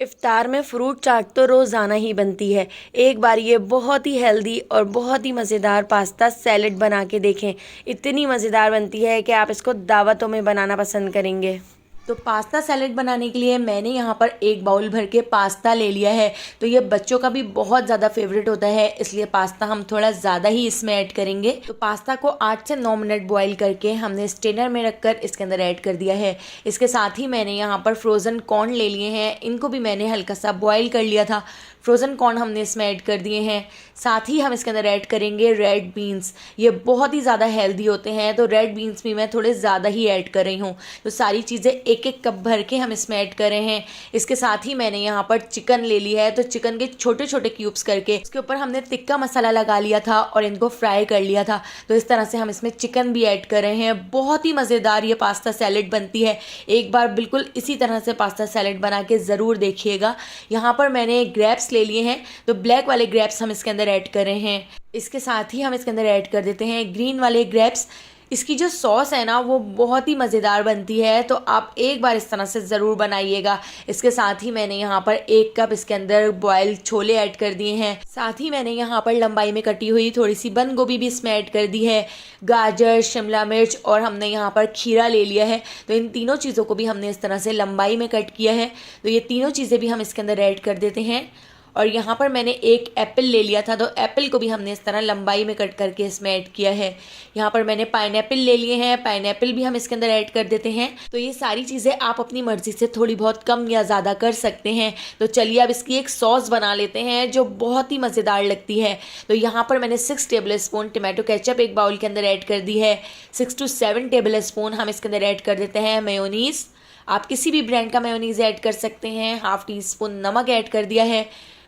इफ्तार में फ्रूट चाट तो रोज़ाना ही बनती है। एक बार ये बहुत ही हेल्दी और बहुत ही मज़ेदार पास्ता सैलेड बना के देखें। इतनी मज़ेदार बनती है कि आप इसको दावतों में बनाना पसंद करेंगे। तो पास्ता सैलेड बनाने के लिए मैंने यहाँ पर एक बाउल भर के पास्ता ले लिया है। तो ये बच्चों का भी बहुत ज़्यादा फेवरेट होता है, इसलिए पास्ता हम थोड़ा ज़्यादा ही इसमें ऐड करेंगे। तो पास्ता को 8 से 9 मिनट बॉईल करके हमने स्ट्रेनर में रखकर इसके अंदर ऐड कर दिया है। इसके साथ ही मैंने यहाँ पर फ्रोज़न कॉर्न ले लिए हैं, इनको भी मैंने हल्का सा बॉईल कर लिया था। फ्रोज़न कॉर्न हमने इसमें ऐड कर दिए हैं। साथ ही हम इसके अंदर ऐड करेंगे रेड बीन्स। ये बहुत ही ज़्यादा हेल्दी होते हैं, तो रेड बीन्स भी मैं थोड़े ज़्यादा ही ऐड कर रही हूँ। तो सारी चीज़ें एक एक कप भर के हम इसमें ऐड कर रहे हैं। इसके साथ ही मैंने यहाँ पर चिकन ले लिया है, तो चिकन के छोटे छोटे क्यूब्स करके इसके ऊपर हमने तिक्का मसाला लगा लिया था और इनको फ्राई कर लिया था। तो इस तरह से हम इसमें चिकन भी ऐड कर रहे हैं। बहुत ही मज़ेदार ये पास्ता सैलेड बनती है। एक बार बिल्कुल इसी तरह से पास्ता सैलेड बना के ज़रूर देखिएगा। यहाँ पर मैंने ग्रेप्स ले लिए हैं, तो ब्लैक वाले ग्रेप्स हम इसके अंदर ऐड कर रहे हैं। इसके साथ ही हम इसके अंदर ऐड कर देते हैं ग्रीन वाले ग्रेप्स। इसकी जो सॉस है ना, वो बहुत ही मज़ेदार बनती है, तो आप एक बार इस तरह से ज़रूर बनाइएगा। इसके साथ ही मैंने यहाँ पर 1 कप इसके अंदर बॉयल छोले ऐड कर दिए हैं। साथ ही मैंने यहाँ पर लंबाई में कटी हुई थोड़ी सी बंद गोभी भी इसमें ऐड कर दी है, गाजर, शिमला मिर्च और हमने यहाँ पर खीरा ले लिया है। तो इन तीनों चीज़ों को भी हमने इस तरह से लंबाई में कट किया है। तो ये तीनों चीज़ें भी हम इसके अंदर ऐड कर देते हैं। और यहाँ पर मैंने एक एप्पल ले लिया था, तो एप्पल को भी हमने इस तरह लंबाई में कट करके इसमें ऐड किया है। यहाँ पर मैंने पाइनएप्पल ले लिए हैं, पाइनएप्पल भी हम इसके अंदर ऐड कर देते हैं। तो ये सारी चीज़ें आप अपनी मर्ज़ी से थोड़ी बहुत कम या ज़्यादा कर सकते हैं। तो चलिए अब इसकी एक सॉस बना लेते हैं जो बहुत ही मज़ेदार लगती है। तो यहाँ पर मैंने 6 टेबल स्पून टमाटो केचप एक बाउल के अंदर ऐड कर दी है। 6 to 7 टेबल स्पून हम इसके अंदर ऐड कर देते हैं मेयोनीज़। आप किसी भी ब्रांड का मेयोनीज़ ऐड कर सकते हैं। ½ टीस्पून नमक ऐड कर दिया है।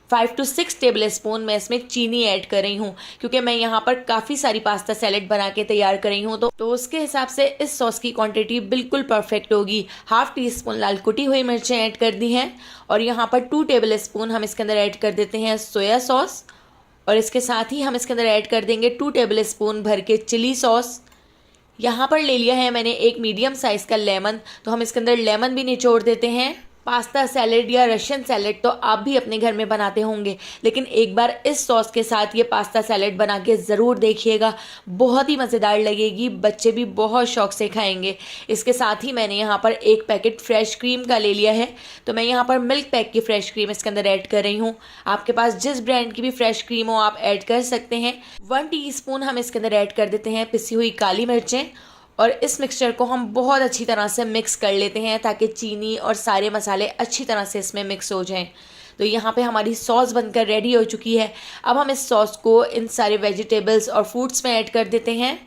5 to 6 टेबल स्पून मैं इसमें चीनी ऐड कर रही हूँ, क्योंकि मैं यहाँ पर काफ़ी सारी पास्ता सैलेड बना के तैयार कर रही हूँ, तो उसके हिसाब से इस सॉस की क्वांटिटी बिल्कुल परफेक्ट होगी। ½ टीस्पून लाल कुटी हुई मिर्चें ऐड कर दी हैं और यहाँ पर 2 टेबल स्पून हम इसके अंदर ऐड कर देते हैं सोया सॉस। और इसके साथ ही हम इसके अंदर ऐड कर देंगे 2 टेबल स्पून भर के चिली सॉस। यहाँ पर ले लिया है मैंने एक मीडियम साइज़ का लेमन, तो हम इसके अंदर लेमन भी निचोड़ देते हैं। पास्ता सैलेड या रशियन सैलेड तो आप भी अपने घर में बनाते होंगे, लेकिन एक बार इस सॉस के साथ ये पास्ता सैलेड बना के ज़रूर देखिएगा। बहुत ही मज़ेदार लगेगी, बच्चे भी बहुत शौक से खाएंगे। इसके साथ ही मैंने यहाँ पर एक पैकेट फ्रेश क्रीम का ले लिया है, तो मैं यहाँ पर मिल्क पैक की फ्रेश क्रीम इसके अंदर ऐड कर रही हूँ। आपके पास जिस ब्रांड की भी फ्रेश क्रीम हो आप ऐड कर सकते हैं। 1 टीस्पून हम इसके अंदर ऐड कर देते हैं पिसी हुई काली मिर्चें और इस मिक्सचर को हम बहुत अच्छी तरह से मिक्स कर लेते हैं ताकि चीनी और सारे मसाले अच्छी तरह से इसमें मिक्स हो जाएं। तो यहाँ पे हमारी सॉस बनकर रेडी हो चुकी है। अब हम इस सॉस को इन सारे वेजिटेबल्स और फ्रूट्स में ऐड कर देते हैं।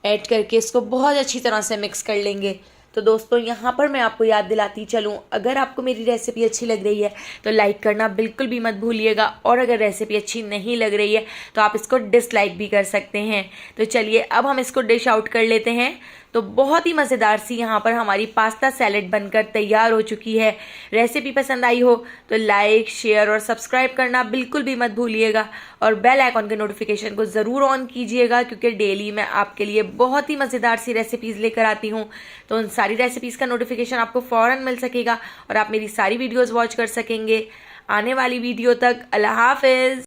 ऐड करके इसको बहुत अच्छी तरह से मिक्स कर लेंगे। तो दोस्तों यहाँ पर मैं आपको याद दिलाती चलूँ, अगर आपको मेरी रेसिपी अच्छी लग रही है तो लाइक करना बिल्कुल भी मत भूलिएगा, और अगर रेसिपी अच्छी नहीं लग रही है तो आप इसको डिसलाइक भी कर सकते हैं। तो चलिए अब हम इसको डिश आउट कर लेते हैं। तो बहुत ही मज़ेदार सी यहाँ पर हमारी पास्ता सैलेड बनकर तैयार हो चुकी है। रेसिपी पसंद आई हो तो लाइक, शेयर और सब्सक्राइब करना बिल्कुल भी मत भूलिएगा, और बेल आइकॉन के नोटिफिकेशन को ज़रूर ऑन कीजिएगा, क्योंकि डेली मैं आपके लिए बहुत ही मज़ेदार सी रेसिपीज़ लेकर आती हूँ। तो उन सारी रेसिपीज़ का नोटिफिकेशन आपको फ़ौरन मिल सकेगा और आप मेरी सारी वीडियोज़ वॉच कर सकेंगे। आने वाली वीडियो तक अल्लाह हाफ़िज़।